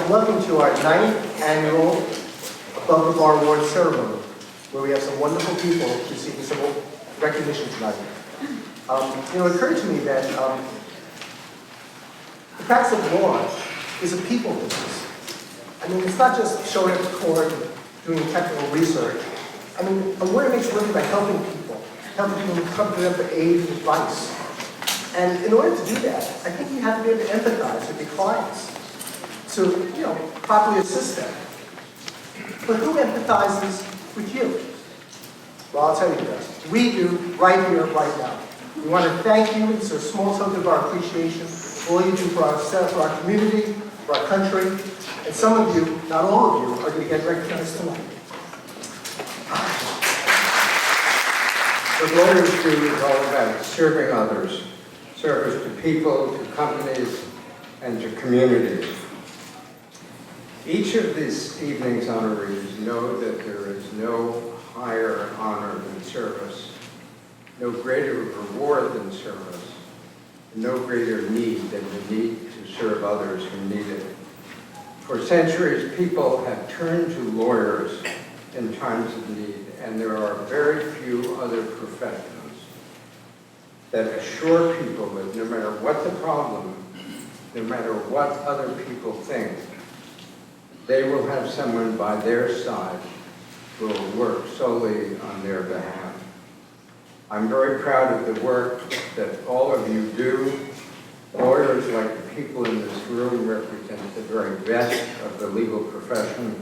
and welcome to our 9th annual Above the Bar Award ceremony, where we have some wonderful people receiving some recognition tonight. It occurred to me that the practice of law is a people business. I mean, it's not just showing up to court and doing technical research. I mean, a lawyer makes a living by helping people come to them for aid and advice. And in order to do that, I think you have to be able to empathize with your clients to, properly assist them. But who empathizes with you? Well, I'll tell you this. We do right here, right now. We want to thank you. It's a small token of our appreciation for all you do for our community, for our country. And some of you, not all of you, are going to get recognized tonight. What lawyers do is all about serving others, service to people, to companies, and to communities. Each of this evening's honorees know that there is no higher honor than service, no greater reward than service, and no greater need than the need to serve others who need it. For centuries, people have turned to lawyers in times of need, and there are very few other professions that assure people that no matter what the problem, no matter what other people think, they will have someone by their side who will work solely on their behalf. I'm very proud of the work that all of you do. Lawyers, like the people in this room, represent the very best of the legal profession.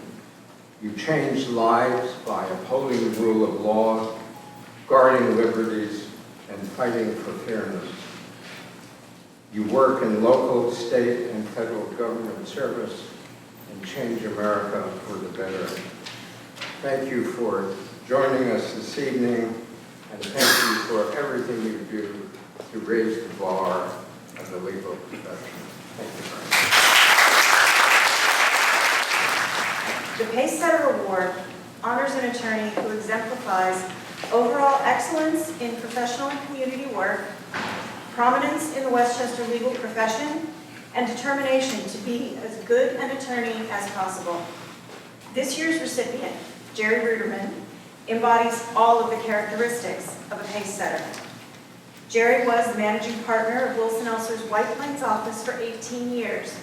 You change lives by upholding the rule of law, guarding liberties, and fighting for fairness. You work in local, state, and federal government service and change America for the better. Thank you for joining us this evening, and thank you for everything you do to raise the bar of the legal profession. Thank you very much. The Pacesetter Award honors an attorney who exemplifies overall excellence in professional and community work, prominence in the Westchester legal profession, and determination to be as good an attorney as possible. This year's recipient, Jerry Ruderman, embodies all of the characteristics of a Pacesetter. Jerry was the managing partner of Wilson Elser's White Plains office for 18 years,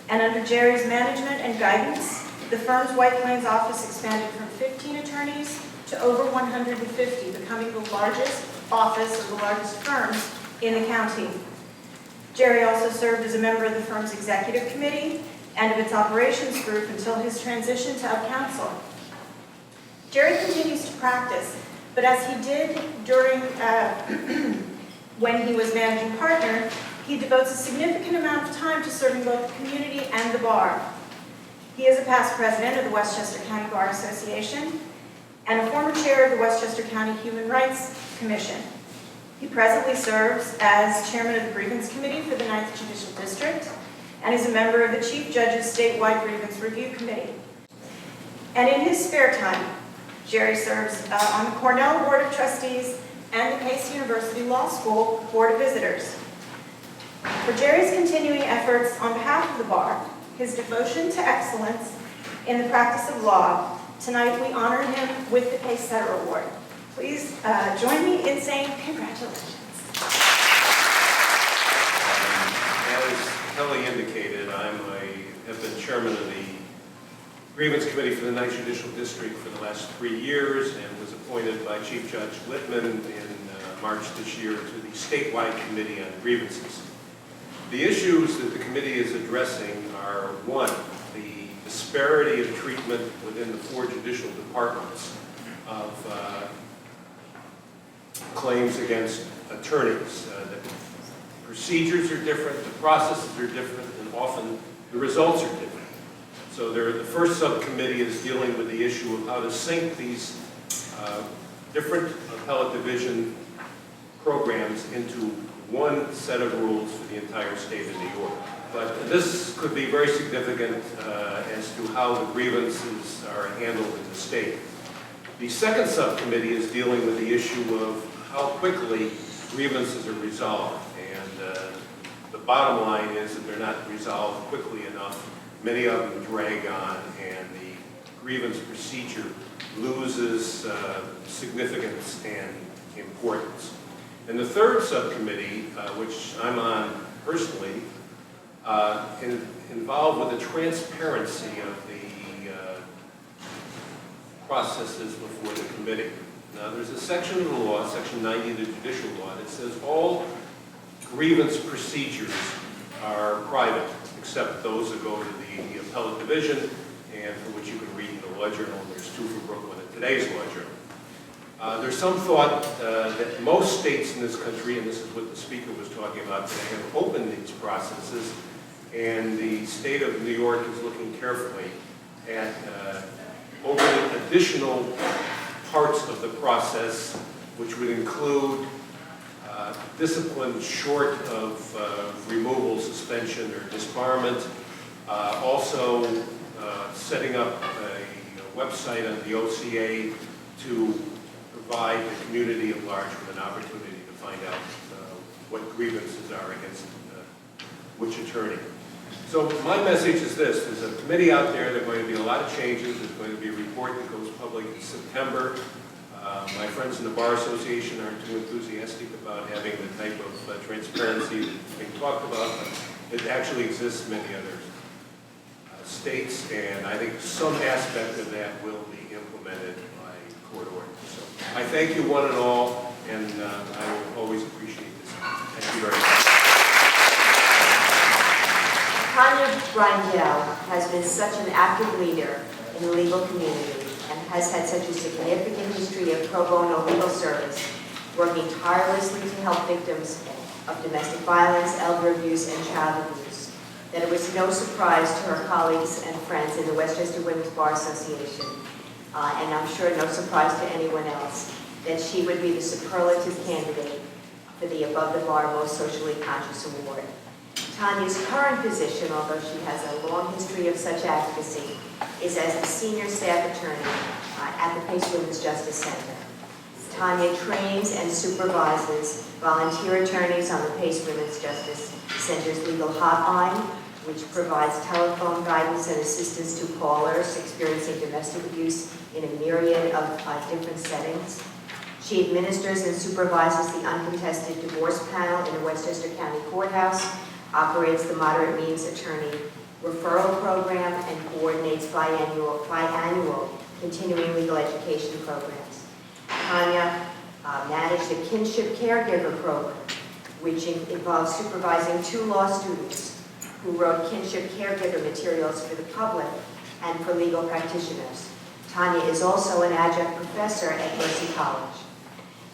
and under Jerry's management and guidance, the firm's White Plains office expanded from 15 attorneys to over 150, becoming the largest office of the largest firms in the county. Jerry also served as a member of the firm's executive committee and of its operations group until his transition to counsel. Jerry continues to practice, but as he did during when he was managing partner, he devotes a significant amount of time to serving both the community and the bar. He is a past president of the Westchester County Bar Association and a former chair of the Westchester County Human Rights Commission. He presently serves as chairman of the Grievance Committee for the 9th Judicial District and is a member of the Chief Judge's Statewide Grievance Review Committee. And in his spare time, Jerry serves on the Cornell Board of Trustees and the Case University Law School Board of Visitors. For Jerry's continuing efforts on behalf of the bar, his devotion to excellence in the practice of law, tonight we honor him with the Pacesetter Award. Please join me in saying congratulations. As Kelly indicated, I have been chairman of the Grievance Committee for the 9th Judicial District for the last 3 years and was appointed by Chief Judge Littman in March this year to the statewide committee on grievances. The issues that the committee is addressing are, one, the disparity of treatment within the 4 judicial departments of claims against attorneys. The procedures are different, the processes are different, and often the results are different. So the first subcommittee is dealing with the issue of how to sync these different appellate division programs into one set of rules for the entire state of New York. But this could be very significant as to how the grievances are handled in the state. The second subcommittee is dealing with the issue of how quickly grievances are resolved. And the bottom line is that they're not resolved quickly enough, many of them drag on, and the grievance procedure loses significance and importance. And the third subcommittee, which I'm on personally, involved with the transparency of the processes before the committee. Now, there's a section of the law, Section 90 of the judicial law, that says all grievance procedures are private, except those that go to the appellate division, and for which you can read in the Law Journal. There's two for Brooklyn in today's Law Journal. There's some thought that most states in this country, and this is what the speaker was talking about today, have opened these processes, and the state of New York is looking carefully at opening additional parts of the process, which would include discipline short of removal, suspension, or disbarment. Also setting up a website on the OCA to provide the community at large with an opportunity to find out what grievances are against which attorney. So my message is this: there's a committee out there. There are going to be a lot of changes. There's going to be a report that goes public in September. My friends in the Bar Association aren't too enthusiastic about having the type of transparency that's being talked about, but it actually exists in many other states, and I think some aspect of that will be implemented by court order. So I thank you one and all, and I will always appreciate this. Thank you very much. Tanya Brindell has been such an active leader in the legal community and has had such a significant history of pro bono legal service, working tirelessly to help victims of domestic violence, elder abuse, and child abuse, that it was no surprise to her colleagues and friends in the Westchester Women's Bar Association, and I'm sure no surprise to anyone else, that she would be the superlative candidate for the Above the Bar Most Socially Conscious Award. Tanya's current position, although she has a long history of such advocacy, is as the senior staff attorney at the Pace Women's Justice Center. Tanya trains and supervises volunteer attorneys on the Pace Women's Justice Center's legal hotline, which provides telephone guidance and assistance to callers experiencing domestic abuse in a myriad of different settings. She administers and supervises the uncontested divorce panel in the Westchester County Courthouse, operates the moderate means attorney referral program, and coordinates biannual continuing legal education programs. Tanya managed the Kinship Caregiver Program, which involves supervising 2 law students who wrote kinship caregiver materials for the public and for legal practitioners. Tanya is also an adjunct professor at Mercy College.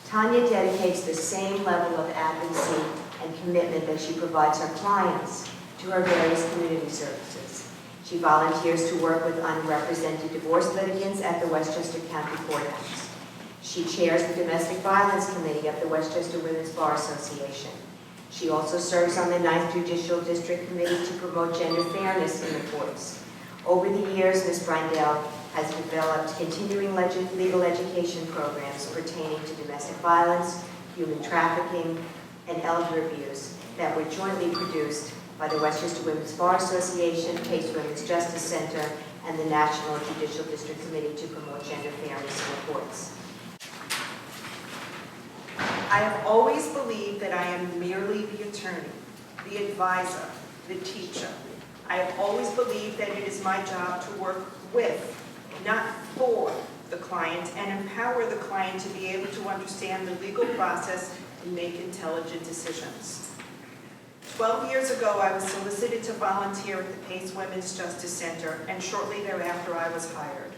Tanya dedicates the same level of advocacy and commitment that she provides her clients to her various community services. She volunteers to work with unrepresented divorce litigants at the Westchester County Courthouse. She chairs the Domestic Violence Committee of the Westchester Women's Bar Association. She also serves on the 9th Judicial District Committee to promote gender fairness in the courts. Over the years, Ms. Brindell has developed continuing legal education programs pertaining to domestic violence, human trafficking, and elder abuse that were jointly produced by the Westchester Women's Bar Association, Pace Women's Justice Center, and the National Judicial District Committee to promote gender fairness in the courts. I have always believed that I am merely the attorney, the advisor, the teacher. I have always believed that it is my job to work with, not for, the client and empower the client to be able to understand the legal process and make intelligent decisions. 12 years ago, I was solicited to volunteer at the Pace Women's Justice Center, and shortly thereafter, I was hired.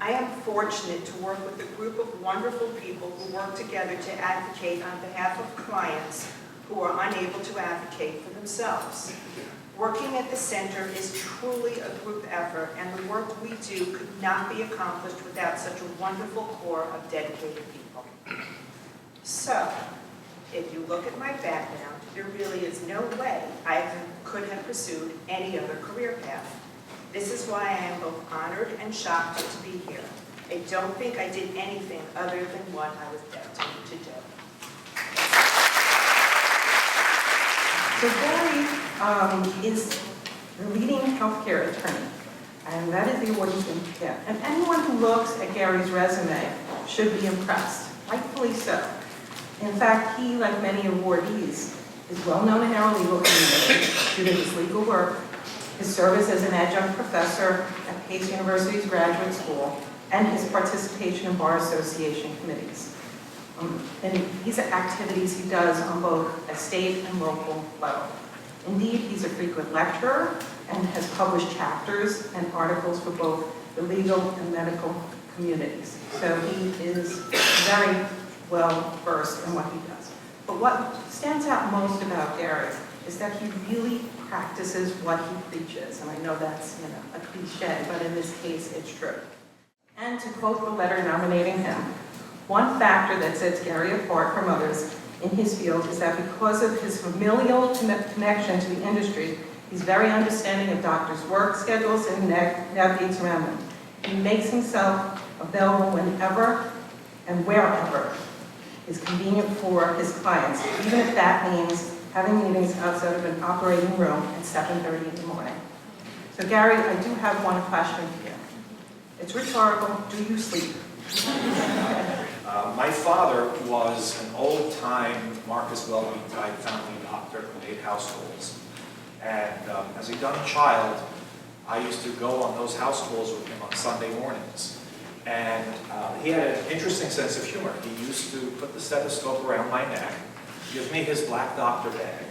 I am fortunate to work with a group of wonderful people who work together to advocate on behalf of clients who are unable to advocate for themselves. Working at the center is truly a group effort, and the work we do could not be accomplished without such a wonderful core of dedicated people. So, if you look at my background, there really is no way I could have pursued any other career path. This is why I am both honored and shocked to be here. I don't think I did anything other than what I was destined to do. So Barry is the leading healthcare attorney. And that is the award he's going to get. And anyone who looks at Gary's resume should be impressed, rightfully so. In fact, he, like many awardees, is well known in our legal community due to his legal work, his service as an adjunct professor at Pace University's graduate school, and his participation in Bar Association committees. And these are activities he does on both a state and local level. Indeed, he's a frequent lecturer and has published chapters and articles for both the legal and medical communities. So he is very well versed in what he does. But what stands out most about Gary is that he really practices what he preaches. And I know that's a cliche, but in this case, it's true. And to quote the letter nominating him, one factor that sets Gary apart from others in his field is that because of his familial connection to the industry, he's very understanding of doctors' work schedules and navigates around them. He makes himself available whenever and wherever is convenient for his clients, even if that means having meetings outside of an operating room at 7:30 in the morning. So Gary, I do have one question for you. It's rhetorical. Do you sleep? My father was an old-time Marcus Welby type family doctor who made house calls. And as a young child, I used to go on those house calls with him on Sunday mornings. And he had an interesting sense of humor. He used to put the stethoscope around my neck, give me his black doctor bag,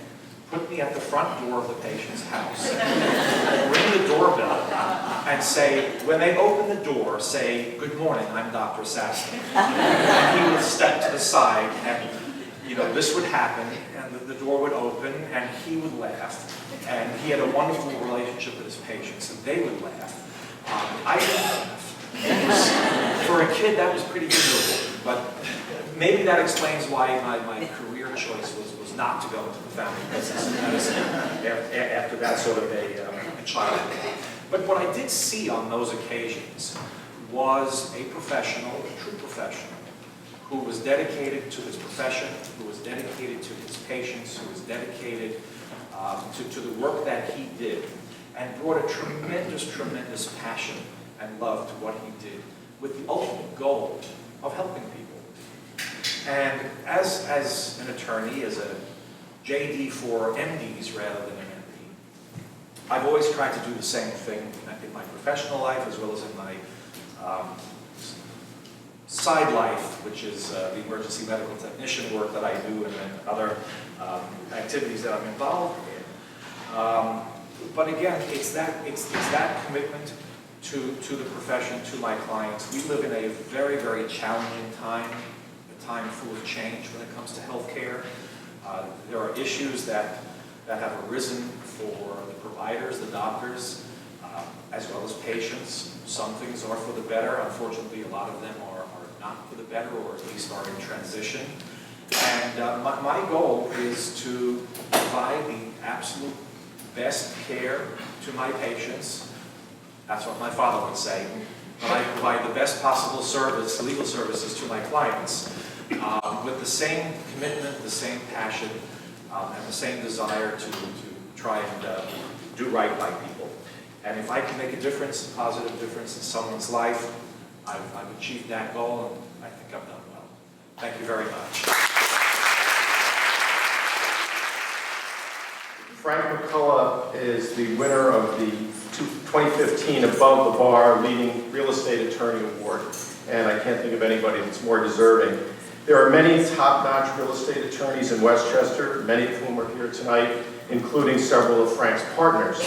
put me at the front door of the patient's house, ring the doorbell, and say, when they open the door, say, "Good morning, I'm Dr. Sassy." And he would step to the side, and this would happen, and the door would open, and he would laugh. And he had a wonderful relationship with his patients, and they would laugh. I didn't laugh. For a kid, that was pretty humiliating, but maybe that explains why my career choice was not to go into the family business of medicine after that sort of a childhood. But what I did see on those occasions was a professional, a true professional, who was dedicated to his profession, who was dedicated to his patients, who was dedicated to the work that he did, and brought a tremendous, tremendous passion and love to what he did, with the ultimate goal of helping people. And as an attorney, as a JD for MDs rather than an MD, I've always tried to do the same thing in my professional life as well as in my side life, which is the emergency medical technician work that I do and then other activities that I'm involved in. But again, it's that commitment to the profession, to my clients. We live in a very, very challenging time, a time full of change when it comes to healthcare. There are issues that have arisen for the providers, the doctors, as well as patients. Some things are for the better. Unfortunately, a lot of them are not for the better, or at least are in transition. And my goal is to provide the absolute best care to my patients. That's what my father would say. But I provide the best possible service, legal services to my clients with the same commitment, the same passion, and the same desire to try and do right by people. And if I can make a difference, a positive difference in someone's life, I've achieved that goal, and I think I've done well. Thank you very much. Frank McCullough is the winner of the 2015 Above the Bar Leading Real Estate Attorney Award, and I can't think of anybody that's more deserving. There are many top-notch real estate attorneys in Westchester, many of whom are here tonight, including several of Frank's partners.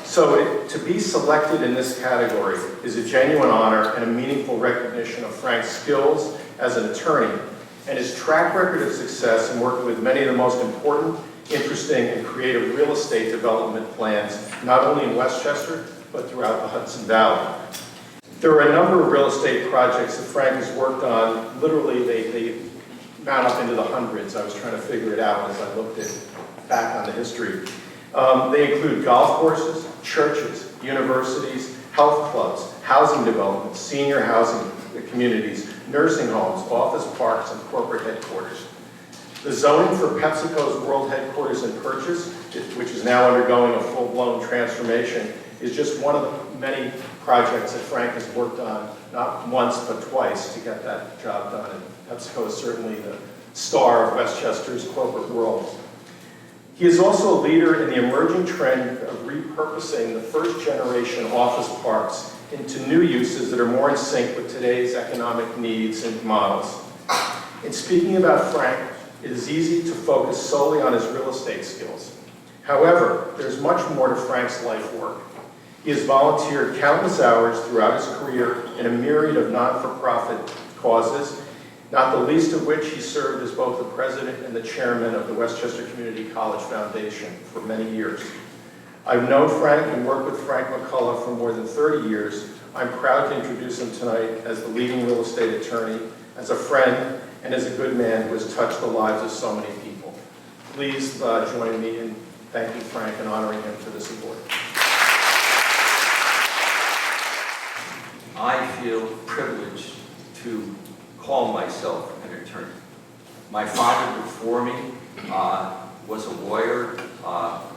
So to be selected in this category is a genuine honor and a meaningful recognition of Frank's skills as an attorney and his track record of success in working with many of the most important, interesting, and creative real estate development plans, not only in Westchester, but throughout the Hudson Valley. There are a number of real estate projects that Frank has worked on. Literally, they mount up into the hundreds. I was trying to figure it out as I looked back on the history. They include golf courses, churches, universities, health clubs, housing developments, senior housing communities, nursing homes, office parks, and corporate headquarters. The zoning for PepsiCo's world headquarters in Purchase, which is now undergoing a full-blown transformation, is just one of the many projects that Frank has worked on, not once but twice, to get that job done. And PepsiCo is certainly the star of Westchester's corporate world. He is also a leader in the emerging trend of repurposing the first-generation office parks into new uses that are more in sync with today's economic needs and models. In speaking about Frank, it is easy to focus solely on his real estate skills. However, there's much more to Frank's life work. He has volunteered countless hours throughout his career in a myriad of not-for-profit causes, not the least of which he served as both the president and the chairman of the Westchester Community College Foundation for many years. I've known Frank and worked with Frank McCullough for more than 30 years. I'm proud to introduce him tonight as the leading real estate attorney, as a friend, and as a good man who has touched the lives of so many people. Please join me in thanking Frank and honoring him for this award. I feel privileged to call myself an attorney. My father before me was a lawyer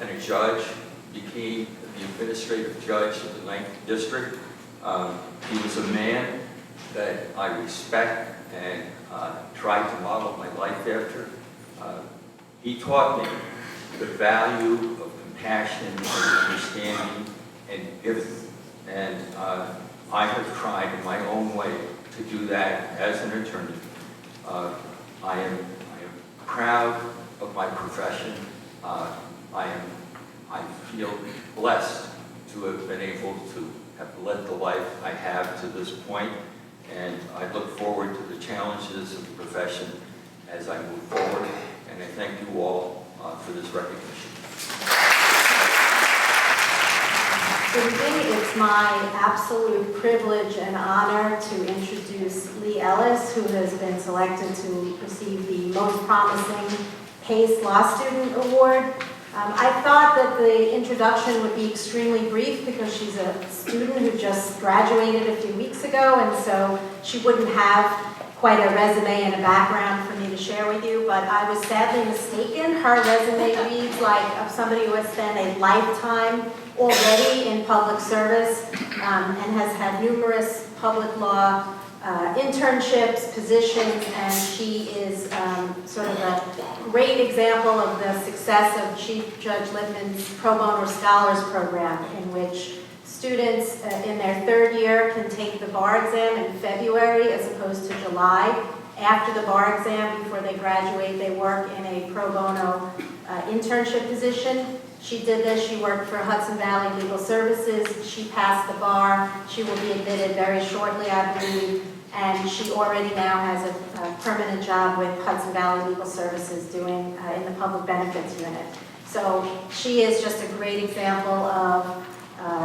and a judge, became the administrative judge of the 9th District. He was a man that I respect and tried to model my life after. He taught me the value of compassion and understanding and giving. And I have tried in my own way to do that as an attorney. I am proud of my profession. I feel blessed to have been able to have led the life I have to this point, and I look forward to the challenges of the profession as I move forward, and I thank you all for this recognition. So today it's my absolute privilege and honor to introduce Leigh Ellis, who has been selected to receive the Most Promising PACE Law Student Award. I thought that the introduction would be extremely brief because she's a student who just graduated a few weeks ago, and so she wouldn't have quite a resume and a background for me to share with you, but I was sadly mistaken. Her resume reads like of somebody who has spent a lifetime already in public service and has had numerous public law internships, positions, and she is sort of a great example of the success of Chief Judge Lippman's Pro Bono Scholars Program, in which students in their third year can take the bar exam in February as opposed to July. After the bar exam, before they graduate, they work in a pro bono internship position. She did this. She worked for Hudson Valley Legal Services. She passed the bar. She will be admitted very shortly, I believe, and she already now has a permanent job with Hudson Valley Legal Services doing in the public benefits unit. So she is just a great example of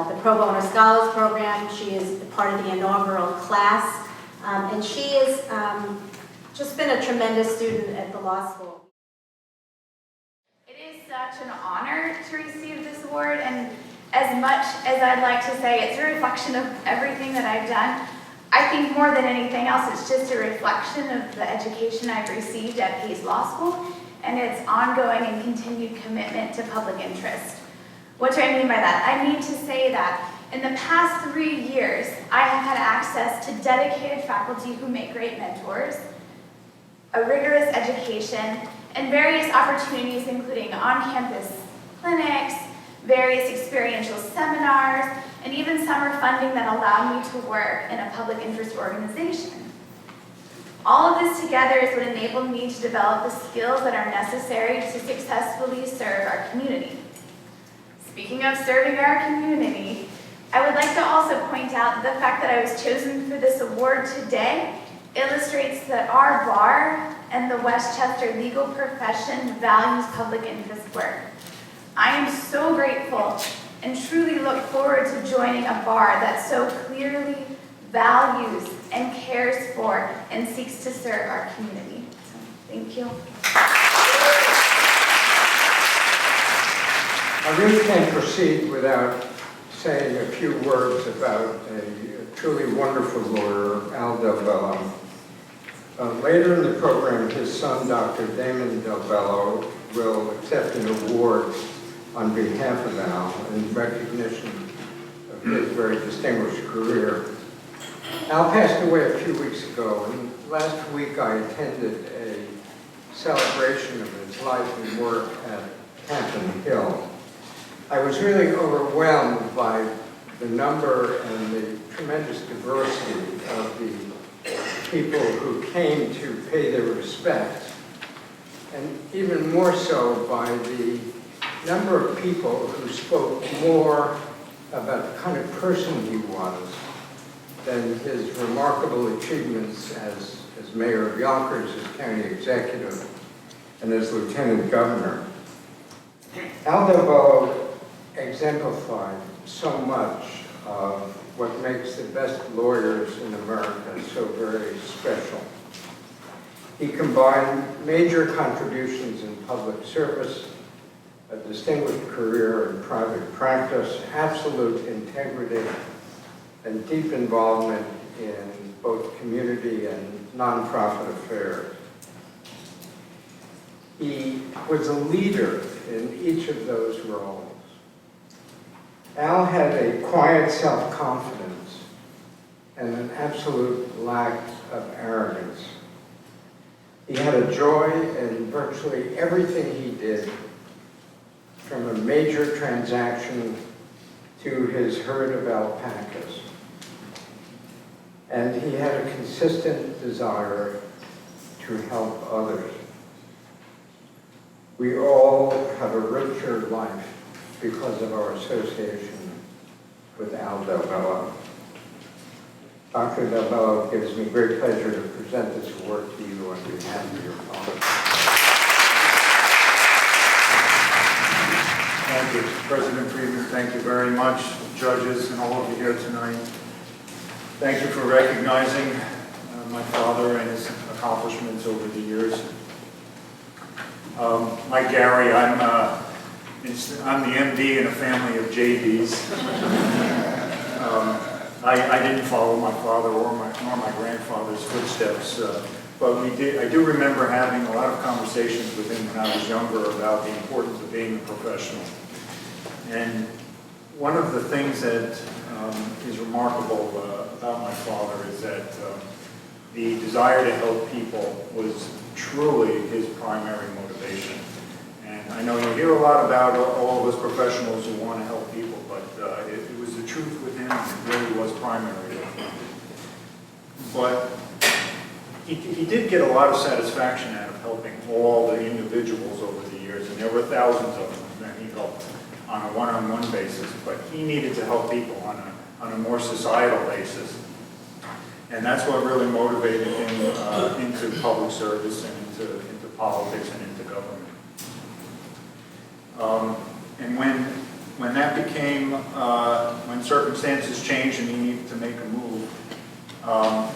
the Pro Bono Scholars Program. She is part of the inaugural class, and she has just been a tremendous student at the law school. It is such an honor to receive this award, and as much as I'd like to say it's a reflection of everything that I've done, I think more than anything else it's just a reflection of the education I've received at PACE Law School and its ongoing and continued commitment to public interest. What do I mean by that? I mean to say that in the past 3 years, I have had access to dedicated faculty who make great mentors, a rigorous education, and various opportunities including on-campus clinics, various experiential seminars, and even summer funding that allowed me to work in a public interest organization. All of this together is what enabled me to develop the skills that are necessary to successfully serve our community. Speaking of serving our community, I would like to also point out that the fact that I was chosen for this award today illustrates that our bar and the Westchester legal profession values public interest work. I am so grateful and truly look forward to joining a bar that so clearly values and cares for and seeks to serve our community. So, thank you. I really can't proceed without saying a few words about a truly wonderful lawyer, DelBello. Later in the program, his son, Dr. Damon DelBello, will accept an award on behalf of Al in recognition of his very distinguished career. Al passed away a few weeks ago, and last week I attended a celebration of his life and work at Camden Hill. I was really overwhelmed by the number and the tremendous diversity of the people who came to pay their respects, and even more so by the number of people who spoke more about the kind of person he was than his remarkable achievements as mayor of Yonkers, as county executive, and as lieutenant governor. Al DelBello exemplified so much of what makes the best lawyers in America so very special. He combined major contributions in public service, a distinguished career in private practice, absolute integrity, and deep involvement in both community and nonprofit affairs. He was a leader in each of those roles. Al had a quiet self-confidence and an absolute lack of arrogance. He had a joy in virtually everything he did, from a major transaction to his herd of alpacas. And he had a consistent desire to help others. We all have a richer life because of our association with Al DelBello. Dr. DelBello, it gives me great pleasure to present this award to you on behalf of your father. Thank you, President Friedman. Thank you very much, judges and all of you here tonight. Thank you for recognizing my father and his accomplishments over the years. Like Gary, I'm the MD in a family of JDs. I didn't follow my father nor my grandfather's footsteps, but I do remember having a lot of conversations with him when I was younger about the importance of being a professional. And one of the things that is remarkable about my father is that the desire to help people was truly his primary motivation. And I know you hear a lot about all of us professionals who want to help people, but it was the truth with him. It really was primary. But he did get a lot of satisfaction out of helping all the individuals over the years, and there were thousands of them that he helped on a one-on-one basis, but he needed to help people on a more societal basis. And that's what really motivated him into public service and into politics and into government. And when that became, when circumstances changed and he needed to make a move,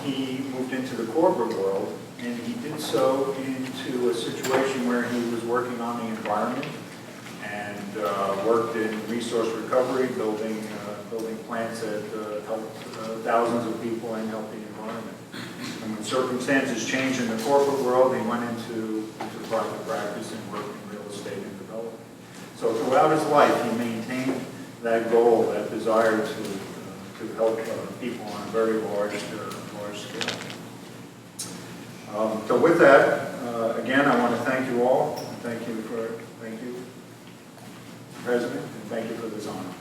he moved into the corporate world, and he did so into a situation where he was working on the environment and worked in resource recovery, building plants that helped thousands of people and helped the environment. And when circumstances changed in the corporate world, he went into private practice and worked in real estate and development. So throughout his life, he maintained that goal, that desire to help people on a very large scale. So with that, again, I want to thank you all. Thank you, President, and thank you for this honor.